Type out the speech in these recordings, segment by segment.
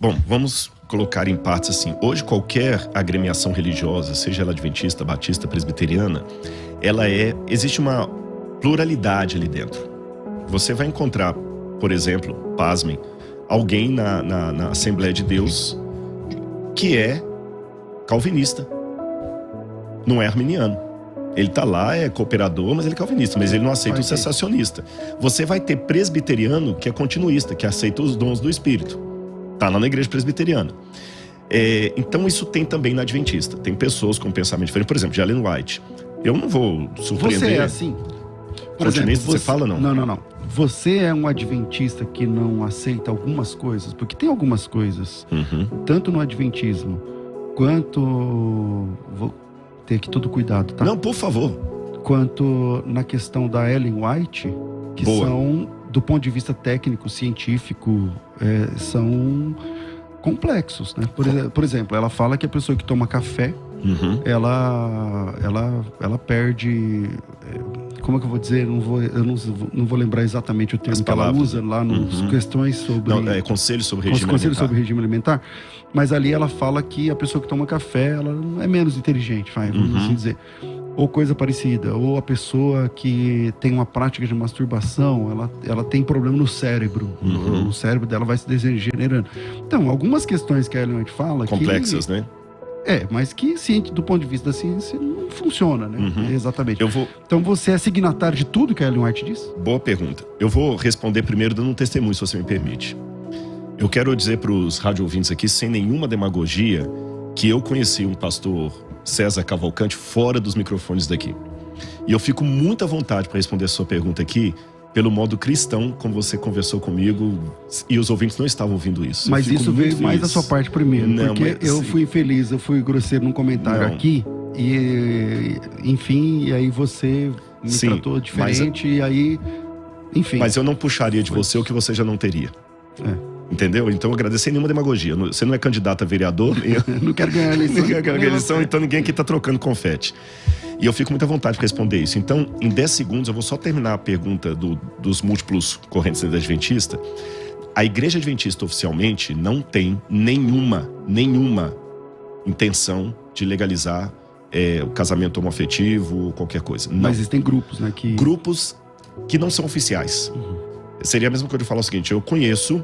Bom, vamos colocar em partes assim. Hoje qualquer agremiação religiosa, seja ela adventista, batista, presbiteriana, existe uma pluralidade ali dentro. Você vai encontrar, por exemplo, pasmem, alguém na Assembleia de Deus que é calvinista, não é arminiano. Ele tá lá, é cooperador, mas ele é calvinista, mas ele não aceita o cessacionista. Você vai ter presbiteriano que é continuista, que aceita os dons do Espírito. Tá lá na igreja presbiteriana. Então isso tem também na adventista. Tem pessoas com pensamento diferente. Por exemplo, de Ellen White. Eu não vou surpreender. Você é assim? Por exemplo, você fala não? Não. Você é um adventista que não aceita algumas coisas? Porque tem algumas coisas, tanto no adventismo, quanto... Vou ter aqui todo cuidado, tá? Não, por favor. Quanto na questão da Ellen White, que são, do ponto de vista técnico, científico, são complexos, né? Por exemplo, ela fala que a pessoa que toma café, ela perde... Como é que eu vou dizer? Eu não vou lembrar exatamente o termo que ela usa lá nas questões sobre... Não, conselho sobre regime alimentar. Conselho sobre regime alimentar. Mas ali ela fala que a pessoa que toma café, ela é menos inteligente, vamos assim dizer. Ou coisa parecida. Ou a pessoa que tem uma prática de masturbação, ela tem problema no cérebro. O cérebro dela vai se degenerando. Então, algumas questões que a Ellen White fala... Complexas, né? Mas que do ponto de vista da ciência não funciona, né? Exatamente. Então você é signatário de tudo que a Ellen White diz? Boa pergunta. Eu vou responder primeiro dando um testemunho, se você me permite. Eu quero dizer para os rádio ouvintes aqui, sem nenhuma demagogia, que eu conheci um pastor César Cavalcante fora dos microfones daqui. E eu fico muito à vontade para responder a sua pergunta aqui, pelo modo cristão, como você conversou comigo, e os ouvintes não estavam ouvindo isso. Mas isso veio mais da sua parte primeiro, porque eu fui infeliz, eu fui grosseiro num comentário aqui, e enfim, e aí você me tratou diferente, e aí, enfim. Mas eu não puxaria de você o que você já não teria. Entendeu? Então eu agradeço sem nenhuma demagogia. Você não é candidato a vereador. Não quero ganhar a eleição. Não quero ganhar a eleição, então ninguém aqui está trocando confete. E eu fico muito à vontade de responder isso. Então, em 10 segundos, eu vou só terminar a pergunta dos múltiplos correntes da Adventista. A Igreja Adventista, oficialmente, não tem nenhuma intenção de legalizar o casamento homoafetivo ou qualquer coisa. Não. Mas existem grupos, né? Grupos que não são oficiais. Seria a mesma coisa de falar o seguinte: eu conheço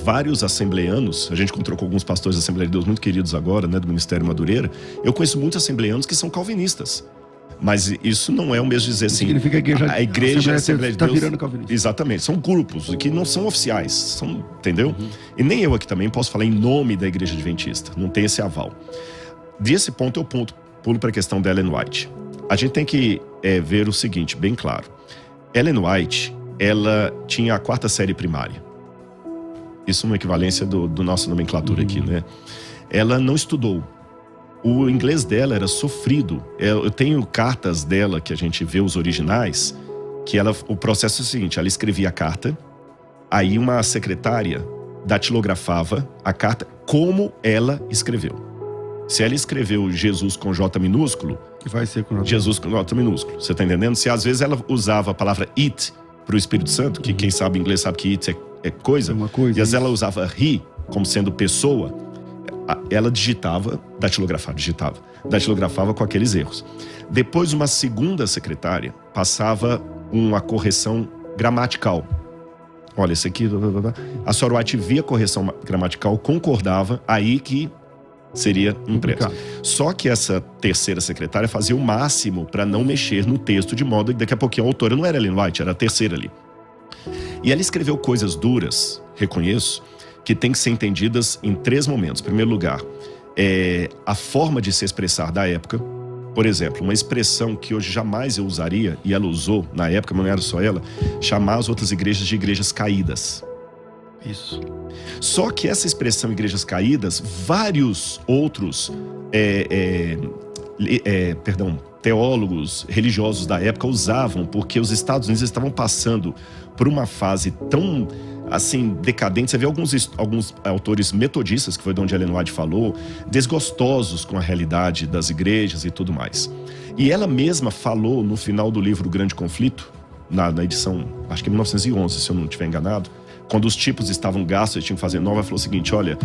vários assembleanos, a gente encontrou com alguns pastores da Assembleia de Deus muito queridos agora, né, do Ministério Madureira. Eu conheço muitos assembleanos que são calvinistas. Mas isso não é o mesmo dizer assim... Significa que a igreja, a Assembleia de Deus... está virando calvinista. Exatamente. São grupos que não são oficiais. Entendeu? E nem eu aqui também posso falar em nome da Igreja Adventista. Não tem esse aval. Desse ponto, eu pulo para a questão da Ellen White. A gente tem que ver o seguinte, bem claro. Ellen White, ela tinha a 4ª série primária. Isso é uma equivalência do nossa nomenclatura aqui, né? Ela não estudou. O inglês dela era sofrido. Eu tenho cartas dela, que a gente vê os originais, que o processo é o seguinte: ela escrevia a carta, aí uma secretária datilografava a carta como ela escreveu. Se ela escreveu Jesus com J minúsculo, que vai ser com J. Jesus com J minúsculo. Você tá entendendo? Se às vezes ela usava a palavra it para o Espírito Santo, que quem sabe inglês sabe que it é coisa, uma coisa, e às vezes ela usava he como sendo pessoa, ela datilografava com aqueles erros. Depois uma segunda secretária passava uma correção gramatical. Olha, esse aqui... A senhora White via a correção gramatical, concordava, aí que seria impresso. Só que essa terceira secretária fazia o máximo para não mexer no texto, de modo que daqui a pouquinho a autora não era Ellen White, era a terceira ali. E ela escreveu coisas duras, reconheço, que tem que ser entendidas em 3 momentos. Em primeiro lugar, a forma de se expressar da época. Por exemplo, uma expressão que hoje jamais eu usaria, e ela usou na época, mas não era só ela, chamar as outras igrejas de igrejas caídas. Isso. Só que essa expressão igrejas caídas, vários outros teólogos religiosos da época usavam, porque os Estados Unidos estavam passando por uma fase tão assim decadente. Você vê alguns autores metodistas, que foi de onde Ellen White falou, desgostosos com a realidade das igrejas e tudo mais. E ela mesma falou no final do livro O Grande Conflito, na edição, acho que 1911, se eu não estiver enganado, quando os tipos estavam gastos, eles tinham que fazer nova, ela falou o seguinte: olha,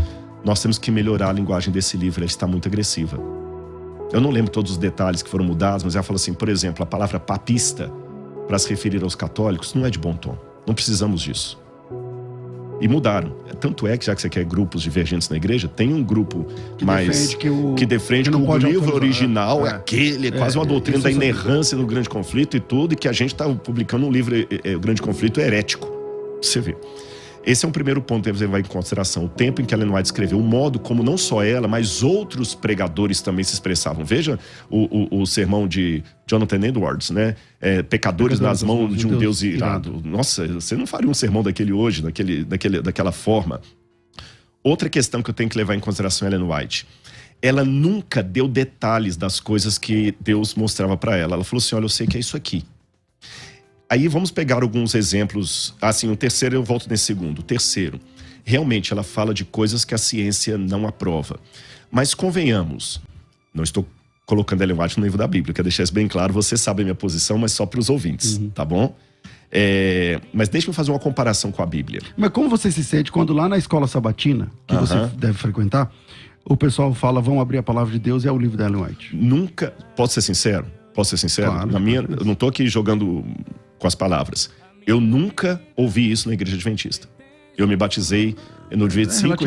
nós temos que melhorar a linguagem desse livro, ela está muito agressiva. Eu não lembro todos os detalhes que foram mudados, mas ela falou assim, por exemplo, a palavra papista, para se referir aos católicos, não é de bom tom. Não precisamos disso. E mudaram. Tanto é que, já que você quer grupos divergentes na igreja, tem um grupo que defende que o livro original é aquele, é quase uma doutrina da inerrância no Grande Conflito e tudo, e que a gente está publicando um livro, o Grande Conflito, herético. Você vê. Esse é um primeiro ponto que você vai em consideração. O tempo em que Ellen White escreveu, o modo como não só ela, mas outros pregadores também se expressavam. Veja o sermão de Jonathan Edwards, né? Pecadores nas mãos de um Deus irado. Nossa, você não faria um sermão daquele hoje, daquela forma. Outra questão que eu tenho que levar em consideração é Ellen White. Ela nunca deu detalhes das coisas que Deus mostrava para ela. Ela falou assim, olha, eu sei que é isso aqui. Aí vamos pegar alguns exemplos. Assim, o terceiro, eu volto nesse segundo. O terceiro, realmente ela fala de coisas que a ciência não aprova. Mas convenhamos, não estou colocando Ellen White no livro da Bíblia, quero deixar isso bem claro, você sabe a minha posição, mas só para os ouvintes, tá bom? Mas deixa eu fazer uma comparação com a Bíblia. Mas como você se sente quando lá na escola sabatina, que você deve frequentar, o pessoal fala, vamos abrir a palavra de Deus e é o livro da Ellen White? Nunca, posso ser sincero? Claro, eu não estou aqui jogando com as palavras. Eu nunca ouvi isso na igreja adventista. Eu me batizei no dia 25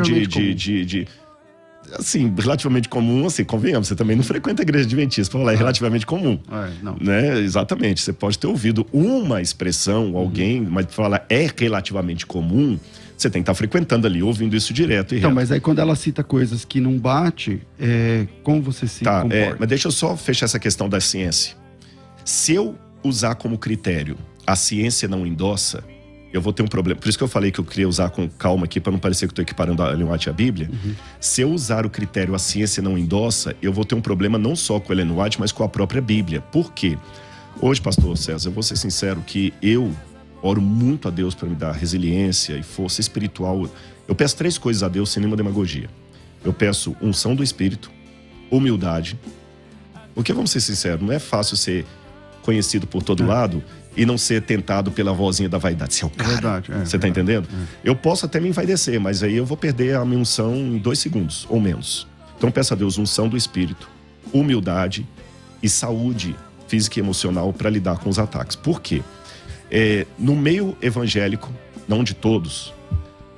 assim, relativamente comum, assim, convenhamos, você também não frequenta a igreja adventista, para falar, é relativamente comum. Não. Né? Exatamente, você pode ter ouvido uma expressão, alguém, mas para falar é relativamente comum, você tem que estar frequentando ali, ouvindo isso direto e reto. Mas aí quando ela cita coisas que não bate, como você se comporta? Mas deixa eu só fechar essa questão da ciência. Se eu usar como critério a ciência não endossa, eu vou ter um problema. Por isso que eu falei que eu queria usar com calma aqui, para não parecer que eu estou equiparando a Ellen White à Bíblia. Se eu usar o critério a ciência não endossa, eu vou ter um problema não só com a Ellen White, mas com a própria Bíblia. Por quê? Hoje, pastor César, eu vou ser sincero que eu oro muito a Deus para me dar resiliência e força espiritual. Eu peço 3 coisas a Deus sem nenhuma demagogia. Eu peço unção do Espírito, humildade. Porque, vamos ser sinceros, não é fácil ser conhecido por todo lado e não ser tentado pela vozinha da vaidade. Você é o cara. Verdade, você tá entendendo? Eu posso até me envaidecer, mas aí eu vou perder a minha unção em 2 segundos ou menos. Então peço a Deus unção do Espírito, humildade e saúde física e emocional para lidar com os ataques. Por quê? No meio evangélico, não de todos,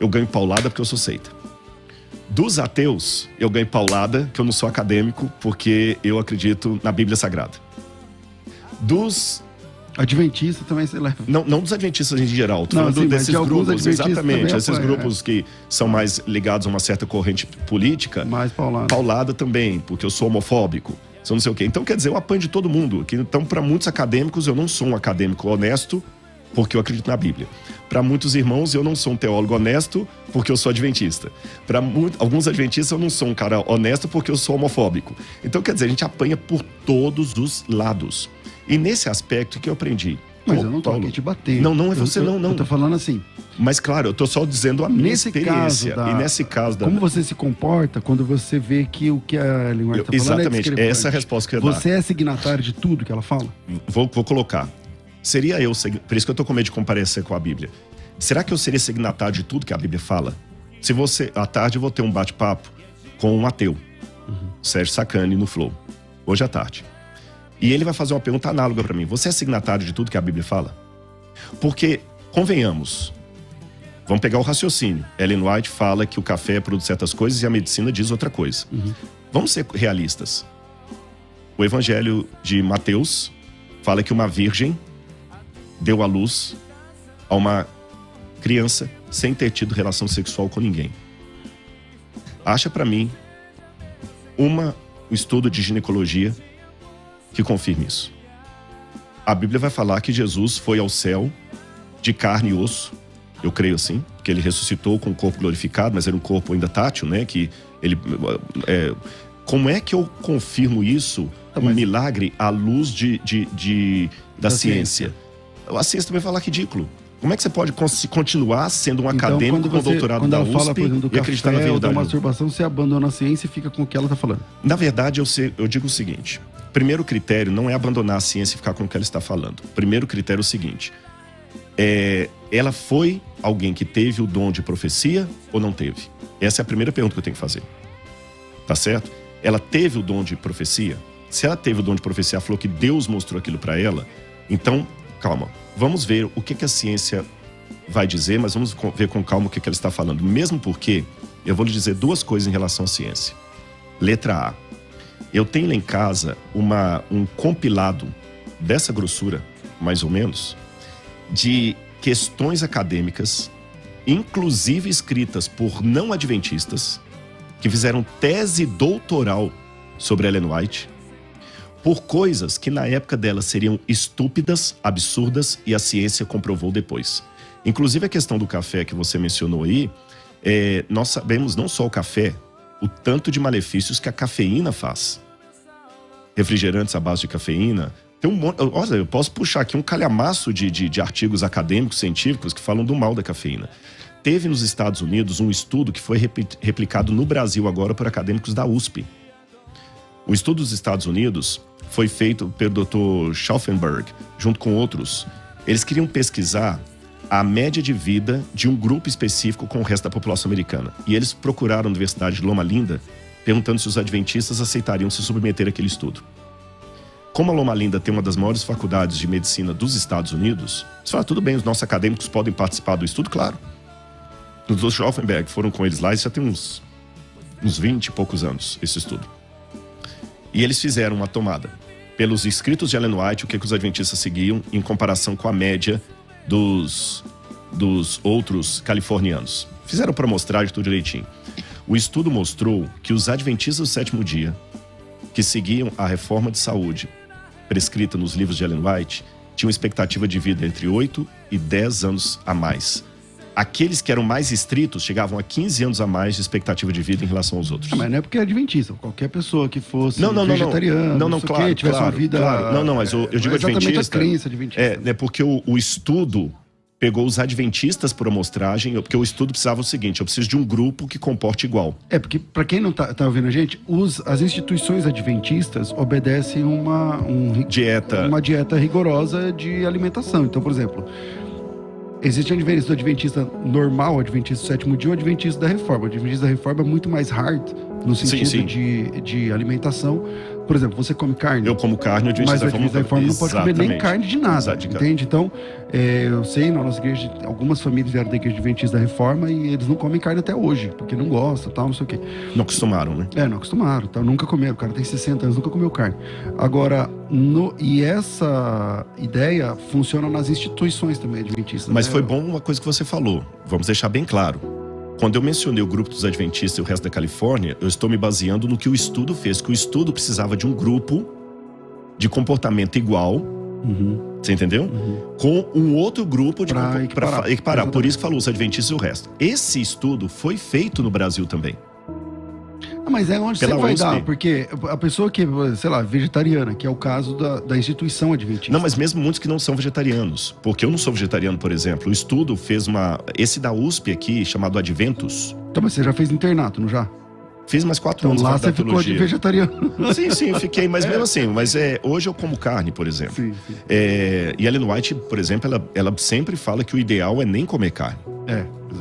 eu ganho paulada porque eu sou seita. Dos ateus, eu ganho paulada, que eu não sou acadêmico, porque eu acredito na Bíblia Sagrada. Dos adventistas também se leva. Não dos adventistas em geral, tô falando desses grupos, exatamente, esses grupos que são mais ligados a uma certa corrente política. Mais paulada. Paulada também, porque eu sou homofóbico, sou não sei o quê. Então, quer dizer, eu apanho de todo mundo. Então, para muitos acadêmicos, eu não sou um acadêmico honesto, porque eu acredito na Bíblia. Para muitos irmãos, eu não sou um teólogo honesto, porque eu sou adventista. Para alguns adventistas, eu não sou um cara honesto, porque eu sou homofóbico. Então, quer dizer, a gente apanha por todos os lados. E nesse aspecto que eu aprendi. Mas eu não tô aqui te batendo. Não é você, não. Eu tô falando assim. Mas claro, eu tô só dizendo a minha experiência. E nesse caso como você se comporta quando você vê que o que a Ellen White tá falando exatamente, essa é a resposta que eu ia dar. Você é signatário de tudo que ela fala? Vou colocar. Seria eu, por isso que eu tô com medo de comparecer com a Bíblia. Será que eu seria signatário de tudo que a Bíblia fala? Se você, à tarde eu vou ter um bate-papo com um ateu, Sérgio Sacani, no Flow, hoje à tarde. E ele vai fazer uma pergunta análoga para mim. Você é signatário de tudo que a Bíblia fala? Porque, convenhamos, vamos pegar o raciocínio. Ellen White fala que o café produz certas coisas e a medicina diz outra coisa. Vamos ser realistas. O Evangelho de Mateus fala que uma virgem deu à luz a uma criança sem ter tido relação sexual com ninguém. Acha para mim um estudo de ginecologia que confirme isso. A Bíblia vai falar que Jesus foi ao céu de carne e osso, eu creio assim, que ele ressuscitou com o corpo glorificado, mas era um corpo ainda tátil, né? Que ele, como é que eu confirmo isso, um milagre à luz da ciência? A ciência também vai falar ridículo. Como é que você pode continuar sendo um acadêmico com doutorado da USP fala, por exemplo, do e acreditar na verdade? Da masturbação, você abandona a ciência e fica com o que ela está falando. Na verdade, eu digo o seguinte. Primeiro critério não é abandonar a ciência e ficar com o que ela está falando. Primeiro critério é o seguinte. ela foi alguém que teve o dom de profecia ou não teve? Essa é a primeira pergunta que eu tenho que fazer. Tá certo? Ela teve o dom de profecia? Se ela teve o dom de profecia, ela falou que Deus mostrou aquilo para ela, então, calma. Vamos ver o que a ciência vai dizer, mas vamos ver com calma o que ela está falando. Mesmo porque eu vou lhe dizer duas coisas em relação à ciência. Letra A. Eu tenho lá em casa um compilado dessa grossura, mais ou menos, de questões acadêmicas, inclusive escritas por não adventistas, que fizeram tese doutoral sobre Ellen White, por coisas que na época dela seriam estúpidas, absurdas, e a ciência comprovou depois. Inclusive a questão do café que você mencionou aí, nós sabemos não só o café, o tanto de malefícios que a cafeína faz. Refrigerantes à base de cafeína. Tem um monte, olha, eu posso puxar aqui um calhamaço de artigos acadêmicos, científicos, que falam do mal da cafeína. Teve nos Estados Unidos um estudo que foi replicado no Brasil agora por acadêmicos da USP. O estudo dos Estados Unidos foi feito pelo Dr. Schaufenberg, junto com outros. Eles queriam pesquisar a média de vida de um grupo específico com o resto da população americana. E eles procuraram a Universidade de Loma Linda, perguntando se os adventistas aceitariam se submeter àquele estudo. Como a Loma Linda tem uma das maiores faculdades de medicina dos Estados Unidos, eles falaram, tudo bem, os nossos acadêmicos podem participar do estudo, claro. Os Dr. Schaufenberg foram com eles lá, isso já tem uns 20 e poucos anos, esse estudo. E eles fizeram uma tomada. Pelos escritos de Ellen White, o que os adventistas seguiam em comparação com a média dos outros californianos. Fizeram para mostrar de tudo direitinho. O estudo mostrou que os adventistas do sétimo dia, que seguiam a reforma de saúde prescrita nos livros de Ellen White, tinham expectativa de vida entre 8 e 10 anos a mais. Aqueles que eram mais estritos chegavam a 15 anos a mais de expectativa de vida em relação aos outros. Mas não é porque é adventista. Qualquer pessoa que fosse vegetariano, claro, tivesse uma vida... Claro. Mas eu digo exatamente adventista... a crença adventista. É porque o estudo pegou os adventistas por amostragem, porque o estudo precisava o seguinte, eu preciso de um grupo que comporte igual. Porque, para quem não tá ouvindo a gente, as instituições adventistas obedecem uma dieta rigorosa de alimentação. Então, por exemplo... Existe o adventista normal, o adventista do sétimo dia, o adventista da reforma. O adventista da reforma é muito mais hard no sentido de alimentação. Por exemplo, você come carne. Eu como carne, o adventista da reforma não pode comer nem carne de nada, entende? Então, eu sei, na nossa igreja, algumas famílias eram da igreja adventista da reforma e eles não comem carne até hoje, porque não gostam, tal, não sei o quê. Não acostumaram, né? Não acostumaram, tal, nunca comeram. O cara tem 60 anos, nunca comeu carne. Agora, e essa ideia funciona nas instituições também adventistas. Mas foi bom uma coisa que você falou, vamos deixar bem claro. Quando eu mencionei o grupo dos adventistas e o resto da Califórnia, eu estou me baseando no que o estudo fez, que o estudo precisava de um grupo de comportamento igual, você entendeu? Com um outro grupo para equiparar. Por isso que falou os adventistas e o resto. Esse estudo foi feito no Brasil também. Mas é onde você vai dar, porque a pessoa que, sei lá, vegetariana, que é o caso da instituição adventista. Não, mas mesmo muitos que não são vegetarianos. Porque eu não sou vegetariano, por exemplo. O estudo fez esse da USP aqui, chamado Adventus. Então, mas você já fez internato, não já? Fiz mais 4 anos. Então lá você ficou de vegetariano. Sim, eu fiquei. Mas mesmo assim, hoje eu como carne, por exemplo. Sim. E a Ellen White, por exemplo, ela sempre fala que o ideal é nem comer carne.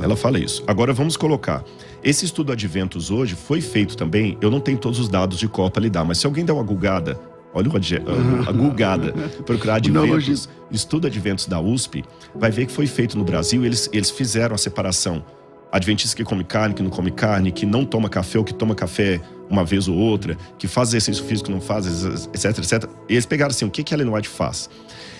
Ela fala isso. Agora vamos colocar. Esse estudo Adventus hoje foi feito também, eu não tenho todos os dados de cor para lhe dar, mas se alguém der uma googada, olha a googada, procurar Adventus, estudo Adventus da USP, vai ver que foi feito no Brasil, eles fizeram a separação. Adventista que come carne, que não come carne, que não toma café ou que toma café uma vez ou outra, que faz exercício físico, não faz, etc. E eles pegaram assim, o que a Ellen White faz?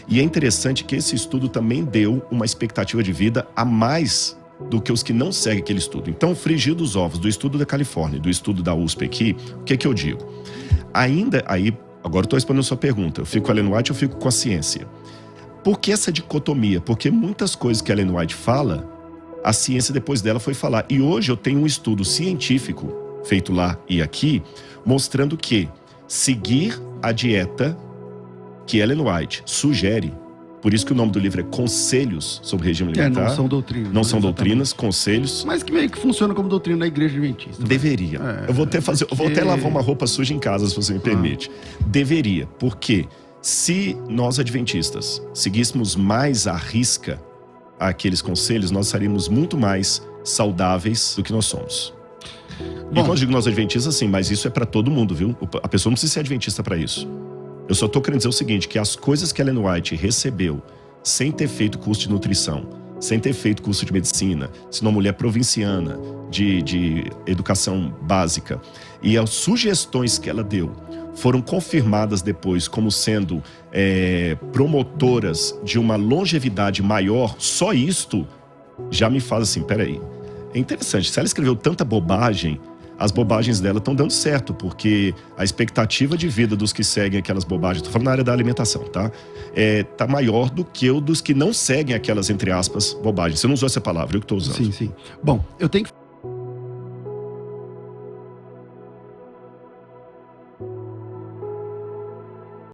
E é interessante que esse estudo também deu uma expectativa de vida a mais do que os que não seguem aquele estudo. Então, frigir dos ovos do estudo da Califórnia, do estudo da USP aqui, o que eu digo? Agora eu estou respondendo a sua pergunta, eu fico com a Ellen White, eu fico com a ciência. Por que essa dicotomia? Porque muitas coisas que a Ellen White fala, a ciência depois dela foi falar. E hoje eu tenho um estudo científico, feito lá e aqui, mostrando que seguir a dieta que Ellen White sugere, por isso que o nome do livro é Conselhos sobre Regime Alimentar. Não são doutrinas. Não são doutrinas, conselhos. Mas que meio que funciona como doutrina da igreja adventista. Deveria. Eu vou até lavar uma roupa suja em casa, se você me permite. Deveria, porque se nós adventistas seguíssemos mais à risca aqueles conselhos, nós estaríamos muito mais saudáveis do que nós somos. E Bom, quando eu digo nós adventistas, assim, mas isso é para todo mundo, viu? A pessoa não precisa ser adventista para isso. Eu só tô querendo dizer o seguinte, que as coisas que Ellen White recebeu sem ter feito curso de nutrição, sem ter feito curso de medicina, sendo uma mulher provinciana de educação básica, e as sugestões que ela deu foram confirmadas depois como sendo promotoras de uma longevidade maior, só isto já me faz assim, peraí. É interessante, se ela escreveu tanta bobagem, as bobagens dela estão dando certo, porque a expectativa de vida dos que seguem aquelas bobagens, estou falando na área da alimentação, tá? Tá maior do que o dos que não seguem aquelas, entre aspas, bobagens. Você não usou essa palavra, eu que estou usando. sim, sim. Bom, eu tenho que